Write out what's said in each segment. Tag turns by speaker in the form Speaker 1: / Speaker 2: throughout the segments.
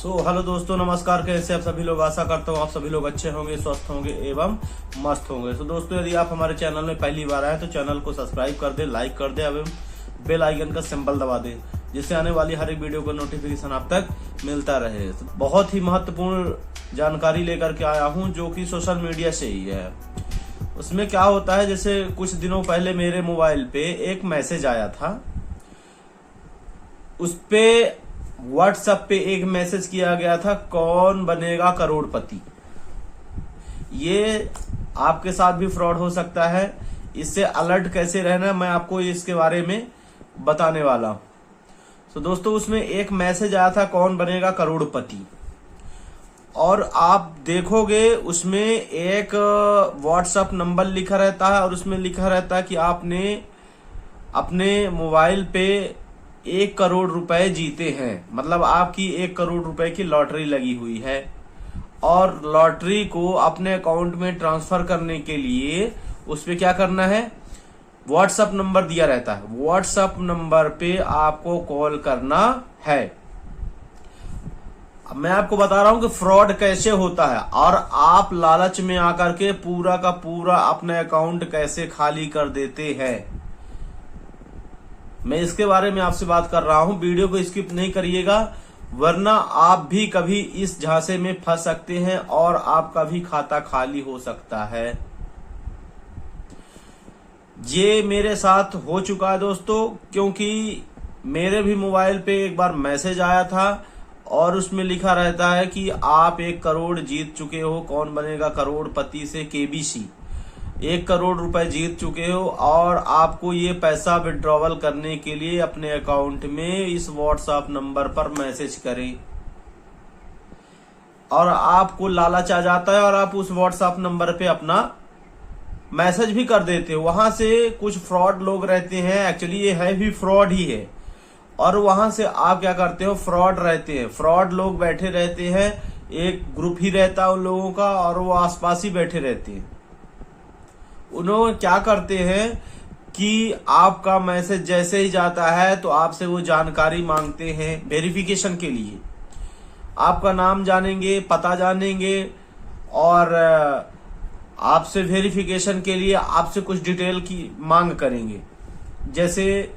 Speaker 1: Hello दोस्तों, नमस्कार। कैसे आप सभी लोग? आशा करता हूँ आप सभी लोग अच्छे होंगे, स्वस्थ होंगे एवं मस्त होंगे। दोस्तों, यदि आप हमारे चैनल में पहली बार आए तो चैनल को सब्सक्राइब कर दे, लाइक कर दे एवं बेल आइकन का सिंबल दबा दे, जिससे आने वाली हर एक वीडियो का नोटिफिकेशन आप तक मिलता रहे। बहुत ही महत्वपूर्ण जानकारी लेकर के आया हूँ, जो कि सोशल मीडिया से ही है। उसमें क्या होता है, जैसे कुछ दिनों पहले मेरे मोबाइल पे एक मैसेज आया था। उस पे व्हाट्सएप पे एक मैसेज किया गया था, कौन बनेगा करोड़पति। ये आपके साथ भी फ्रॉड हो सकता है। इससे अलर्ट कैसे रहना, मैं आपको इसके बारे में बताने वाला हूं। तो दोस्तों, उसमें एक मैसेज आया था, कौन बनेगा करोड़पति। और आप देखोगे उसमें एक व्हाट्सएप नंबर लिखा रहता है और उसमें लिखा रहता है कि आपने अपने मोबाइल पे 1 करोड़ रुपए जीते हैं। मतलब आपकी 1 करोड़ रुपए की लॉटरी लगी हुई है और लॉटरी को अपने अकाउंट में ट्रांसफर करने के लिए उस पे क्या करना है, व्हाट्सएप नंबर दिया रहता है। व्हाट्सएप नंबर पे आपको कॉल करना है। अब मैं आपको बता रहा हूं कि फ्रॉड कैसे होता है और आप लालच में आकर के पूरा का पूरा अपने अकाउंट कैसे खाली कर देते हैं। मैं इसके बारे में आपसे बात कर रहा हूं। वीडियो को स्किप नहीं करिएगा, वरना आप भी कभी इस झांसे में फंस सकते हैं और आपका भी खाता खाली हो सकता है। ये मेरे साथ हो चुका है दोस्तों, क्योंकि मेरे भी मोबाइल पे एक बार मैसेज आया था और उसमें लिखा रहता है कि आप 1 करोड़ जीत चुके हो, कौन बनेगा करोड़पति से केबीसी 1 करोड़ रुपए जीत चुके हो और आपको ये पैसा विड्रॉवल करने के लिए अपने अकाउंट में इस व्हाट्सएप नंबर पर मैसेज करें। और आपको लालच आ जाता है और आप उस व्हाट्सएप नंबर पे अपना मैसेज भी कर देते हो। वहां से कुछ फ्रॉड लोग रहते हैं, एक्चुअली ये है भी फ्रॉड ही है। और वहां से आप क्या करते हो, फ्रॉड रहते हैं, फ्रॉड लोग बैठे रहते हैं। एक ग्रुप ही रहता है उन लोगों का और वो आसपास ही बैठे रहते हैं। उन्होंने क्या करते हैं कि आपका मैसेज जैसे ही जाता है तो आपसे वो जानकारी मांगते हैं वेरिफिकेशन के लिए। आपका नाम जानेंगे, पता जानेंगे और आपसे वेरिफिकेशन के लिए आपसे कुछ डिटेल की मांग करेंगे, जैसे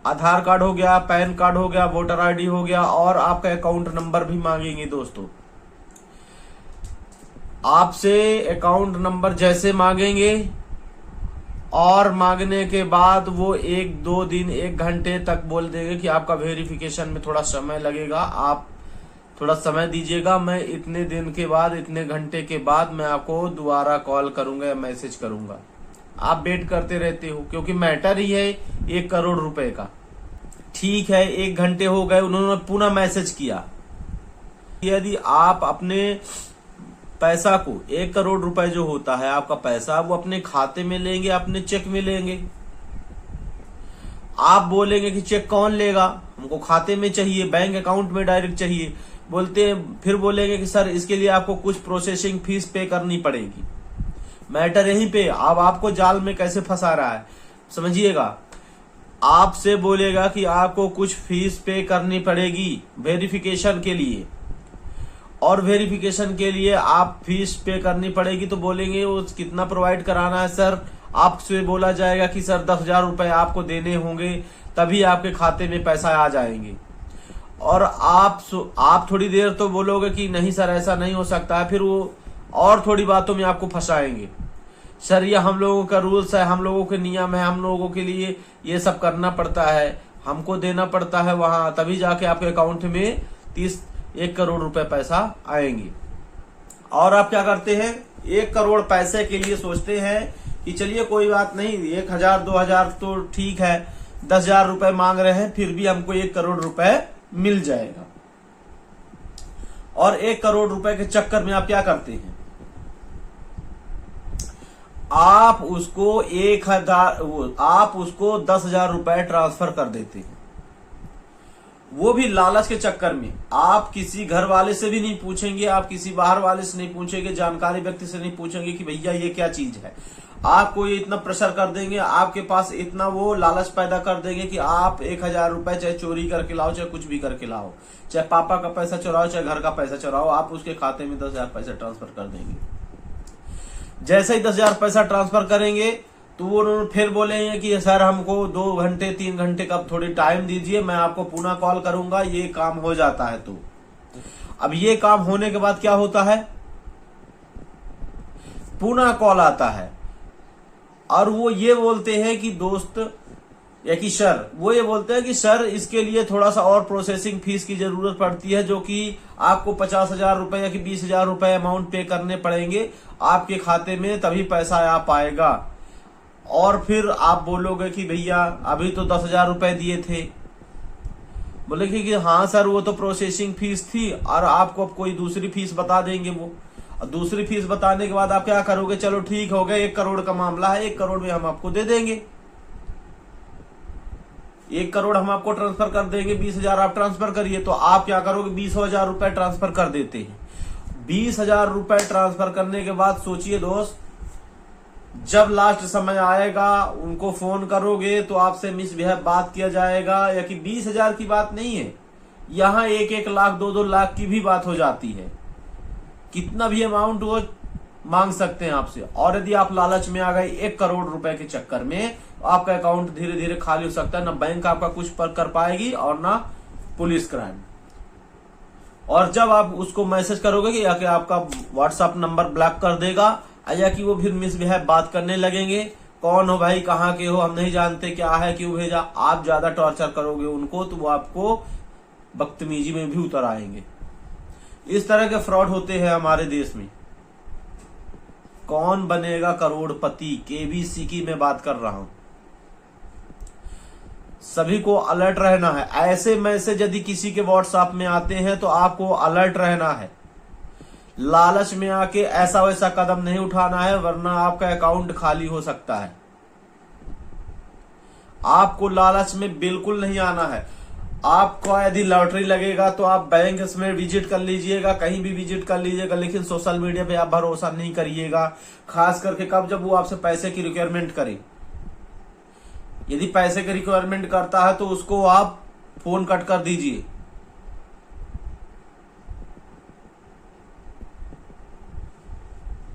Speaker 1: आधार कार्ड हो गया, पैन कार्ड हो गया, वोटर आईडी हो गया और आपका अकाउंट नंबर भी मांगेंगे। दोस्तों, आपसे अकाउंट नंबर जैसे मांगेंगे और मांगने के बाद वो 1-2 दिन 1 घंटे तक बोल देंगे कि आपका वेरिफिकेशन में थोड़ा समय लगेगा, आप थोड़ा समय दीजिएगा, मैं इतने दिन के बाद, इतने घंटे के बाद मैं आपको दोबारा कॉल करूंगा या मैसेज करूंगा। आप वेट करते रहते हो, क्योंकि मैटर ही है 1 करोड़ रुपए का। ठीक है, 1 घंटे हो गए, उन्होंने पुनः मैसेज किया। यदि आप अपने पैसा को 1 करोड़ रुपए जो होता है आपका पैसा, वो अपने खाते में लेंगे, अपने चेक में लेंगे। आप बोलेंगे कि चेक कौन लेगा, हमको खाते में चाहिए, बैंक अकाउंट में डायरेक्ट चाहिए। बोलते हैं, फिर बोलेंगे कि सर इसके लिए आपको कुछ प्रोसेसिंग फीस पे करनी पड़ेगी। मैटर यहीं पे अब आपको जाल में कैसे फंसा रहा है समझिएगा। आपसे बोलेगा कि आपको कुछ फीस पे करनी पड़ेगी वेरिफिकेशन के लिए, और वेरिफिकेशन के लिए आप फीस पे करनी पड़ेगी। तो बोलेंगे वो कितना प्रोवाइड कराना है सर। आपसे बोला जाएगा कि सर 10,000 रुपए आपको देने होंगे, तभी आपके खाते में पैसा आ जाएंगे। और आप थोड़ी देर तो बोलोगे कि नहीं सर ऐसा नहीं हो सकता है, फिर वो और थोड़ी बातों में आपको फंसाएंगे। सर ये हम लोगों का रूल्स है, हम लोगों के नियम है, हम लोगों के लिए ये सब करना पड़ता है, हमको देना पड़ता है वहां, तभी जाके आपके अकाउंट में 1 करोड़ रुपए पैसा आएंगे। और आप क्या करते हैं, 1 करोड़ पैसे के लिए सोचते हैं कि चलिए कोई बात नहीं, 1,000 2,000 तो ठीक है, 10,000 रुपए मांग रहे हैं, फिर भी हमको 1 करोड़ रुपए मिल जाएगा। और 1 करोड़ रुपए के चक्कर में आप क्या करते हैं, आप उसको 10,000 रुपए ट्रांसफर कर देते हैं। वो भी लालच के चक्कर में। आप किसी घर वाले से भी नहीं पूछेंगे, आप किसी बाहर वाले से नहीं पूछेंगे, जानकारी व्यक्ति से नहीं पूछेंगे कि भैया ये क्या चीज है। आपको ये इतना प्रेशर कर देंगे, आपके पास इतना वो लालच पैदा कर देंगे कि आप 1,000 रुपए चाहे चोरी करके लाओ, चाहे कुछ भी करके लाओ, चाहे पापा का पैसा चुराओ, चाहे घर का पैसा चुराओ, आप उसके खाते में 10,000 पैसा ट्रांसफर कर देंगे। जैसे ही 10,000 पैसा ट्रांसफर करेंगे तो वो फिर बोलेंगे कि सर हमको 2 घंटे 3 घंटे का थोड़ी टाइम दीजिए, मैं आपको पुनः कॉल करूंगा, ये काम हो जाता है। तो अब ये काम होने के बाद क्या होता है, पुनः कॉल आता है और वो ये बोलते हैं कि दोस्त या कि सर, वो ये बोलते हैं कि सर इसके लिए थोड़ा सा और प्रोसेसिंग फीस की जरूरत पड़ती है, जो कि आपको 50,000 रुपए या कि 20,000 रुपए अमाउंट पे करने पड़ेंगे आपके खाते में, तभी पैसा आ पाएगा। और फिर आप बोलोगे कि भैया अभी तो 10,000 रुपए दिए थे। बोले कि हाँ सर वो तो प्रोसेसिंग फीस थी, और आपको अब कोई दूसरी फीस बता देंगे वो। और दूसरी फीस बताने के बाद आप क्या करोगे, चलो ठीक हो गया, 1 करोड़ का मामला है, 1 करोड़ में हम आपको दे देंगे, 1 करोड़ हम आपको ट्रांसफर कर देंगे, 20,000 आप ट्रांसफर करिए। तो आप क्या करोगे, 20,000 रुपए ट्रांसफर कर देते हैं। 20,000 रुपए ट्रांसफर करने के बाद सोचिए दोस्त, जब लास्ट समय आएगा उनको फोन करोगे तो आपसे मिसबिहेव बात किया जाएगा, या कि 20,000 की बात नहीं है, यहां 1-1 लाख 2-2 लाख की भी बात हो जाती है। कितना भी अमाउंट वो मांग सकते हैं आपसे। और यदि आप लालच में आ गए 1 करोड़ रुपए के चक्कर में, आपका अकाउंट धीरे धीरे खाली हो सकता है, ना बैंक आपका कुछ पर कर पाएगी और ना पुलिस क्राइम। और जब आप उसको मैसेज करोगे कि आपका व्हाट्सएप नंबर ब्लॉक कर देगा, या कि वो फिर मिसबिहेव बात करने लगेंगे, कौन हो भाई, कहाँ के हो, हम नहीं जानते, क्या है, क्यों भेजा। आप ज्यादा टॉर्चर करोगे उनको तो वो आपको बदतमीजी में भी उतर आएंगे। इस तरह के फ्रॉड होते हैं हमारे देश में। कौन बनेगा करोड़पति, केबीसी की मैं बात कर रहा हूं। सभी को अलर्ट रहना है। ऐसे मैसेज यदि किसी के व्हाट्सएप में आते हैं तो आपको अलर्ट रहना है। लालच में आके ऐसा वैसा कदम नहीं उठाना है, वरना आपका अकाउंट खाली हो सकता है। आपको लालच में बिल्कुल नहीं आना है। आपको यदि लॉटरी लगेगा तो आप बैंक में विजिट कर लीजिएगा, कहीं भी विजिट कर लीजिएगा, लेकिन सोशल मीडिया पे आप भरोसा नहीं करिएगा। खास करके कब, जब वो आपसे पैसे की रिक्वायरमेंट करे। यदि पैसे की रिक्वायरमेंट करता है तो उसको आप फोन कट कर दीजिए।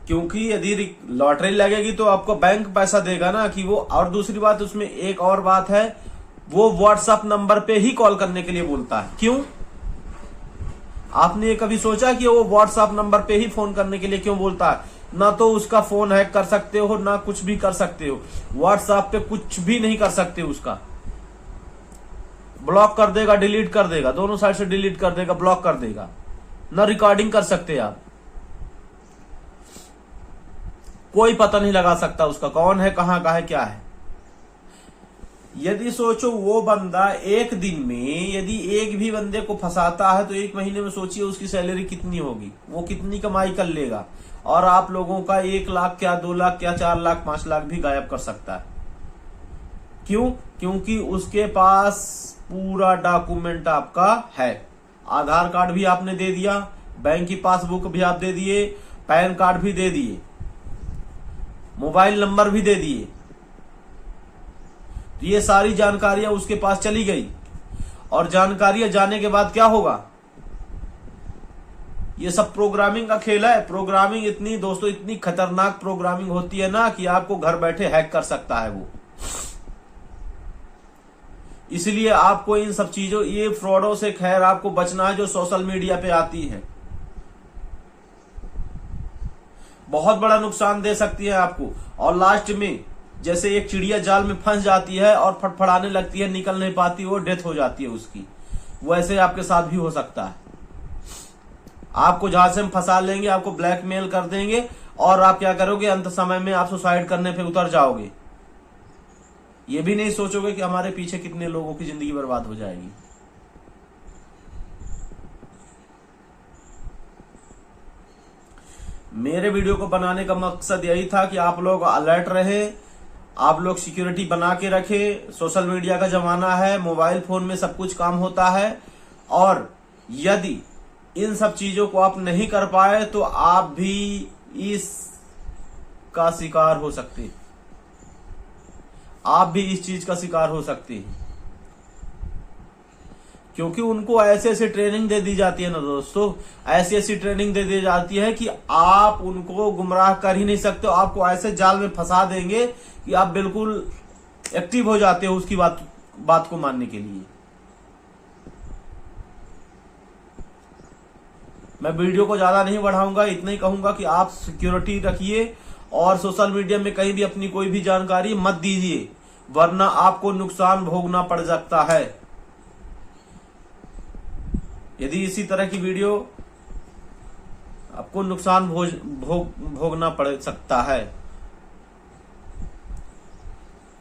Speaker 1: क्योंकि यदि लॉटरी लगेगी तो आपको बैंक पैसा देगा ना कि वो। और दूसरी बात, उसमें एक और बात है, वो व्हाट्सएप नंबर पे ही कॉल करने के लिए बोलता है। क्यों? आपने कभी सोचा कि वो व्हाट्सएप नंबर पे ही फोन करने के लिए क्यों बोलता है? ना तो उसका फोन हैक कर सकते हो, ना कुछ भी कर सकते हो। व्हाट्सएप पे कुछ भी नहीं कर सकते, उसका ब्लॉक कर देगा, डिलीट कर देगा, दोनों साइड से डिलीट कर देगा, ब्लॉक कर देगा। ना रिकॉर्डिंग कर सकते आप, कोई पता नहीं लगा सकता उसका कौन है, कहां का है, क्या है। यदि सोचो वो बंदा एक दिन में यदि एक भी बंदे को फंसाता है तो 1 महीने में सोचिए उसकी सैलरी कितनी होगी, वो कितनी कमाई कर लेगा। और आप लोगों का 1 लाख क्या, 2 लाख क्या, 4 लाख 5 लाख भी गायब कर सकता है। क्यों? क्योंकि उसके पास पूरा डॉक्यूमेंट आपका है। आधार कार्ड भी आपने दे दिया, बैंक की पासबुक भी आप दे दिए, पैन कार्ड भी दे दिए, मोबाइल नंबर भी दे दिए। तो ये सारी जानकारियां उसके पास चली गई। और जानकारियां जाने के बाद क्या होगा? ये सब प्रोग्रामिंग का खेल है। प्रोग्रामिंग इतनी दोस्तों, इतनी खतरनाक प्रोग्रामिंग होती है ना कि आपको घर बैठे हैक कर सकता है वो। इसलिए आपको इन सब चीजों, ये फ्रॉडों से खैर आपको बचना है जो सोशल मीडिया पे आती है। बहुत बड़ा नुकसान दे सकती है आपको। और लास्ट में जैसे एक चिड़िया जाल में फंस जाती है और फटफड़ाने लगती है, निकल नहीं पाती, वो डेथ हो जाती है उसकी, वैसे आपके साथ भी हो सकता है। आपको जहां से हम फंसा लेंगे, आपको ब्लैकमेल कर देंगे और आप क्या करोगे, अंत समय में आप सुसाइड करने पे उतर जाओगे। ये भी नहीं सोचोगे कि हमारे पीछे कितने लोगों की जिंदगी बर्बाद हो जाएगी। मेरे वीडियो को बनाने का मकसद यही था कि आप लोग अलर्ट रहे, आप लोग सिक्योरिटी बना के रखे। सोशल मीडिया का जमाना है, मोबाइल फोन में सब कुछ काम होता है। और यदि इन सब चीजों को आप नहीं कर पाए तो आप भी इस का शिकार हो सकते हैं, आप भी इस चीज का शिकार हो सकते हैं, क्योंकि उनको ऐसे ऐसे ट्रेनिंग दे दी जाती है ना दोस्तों, ऐसी ऐसी ट्रेनिंग दे दी जाती है कि आप उनको गुमराह कर ही नहीं सकते हो। आपको ऐसे जाल में फंसा देंगे कि आप बिल्कुल एक्टिव हो जाते हो उसकी बात को मानने के लिए। मैं वीडियो को ज्यादा नहीं बढ़ाऊंगा, इतना ही कहूंगा कि आप सिक्योरिटी रखिए और सोशल मीडिया में कहीं भी अपनी कोई भी जानकारी मत दीजिए, वरना आपको नुकसान भोगना पड़ सकता है। यदि इसी तरह की वीडियो आपको नुकसान भोगना पड़ सकता है।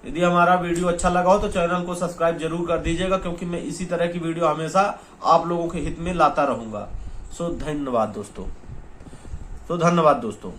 Speaker 1: यदि हमारा वीडियो अच्छा लगा हो तो चैनल को सब्सक्राइब जरूर कर दीजिएगा, क्योंकि मैं इसी तरह की वीडियो हमेशा आप लोगों के हित में लाता रहूंगा। धन्यवाद दोस्तों।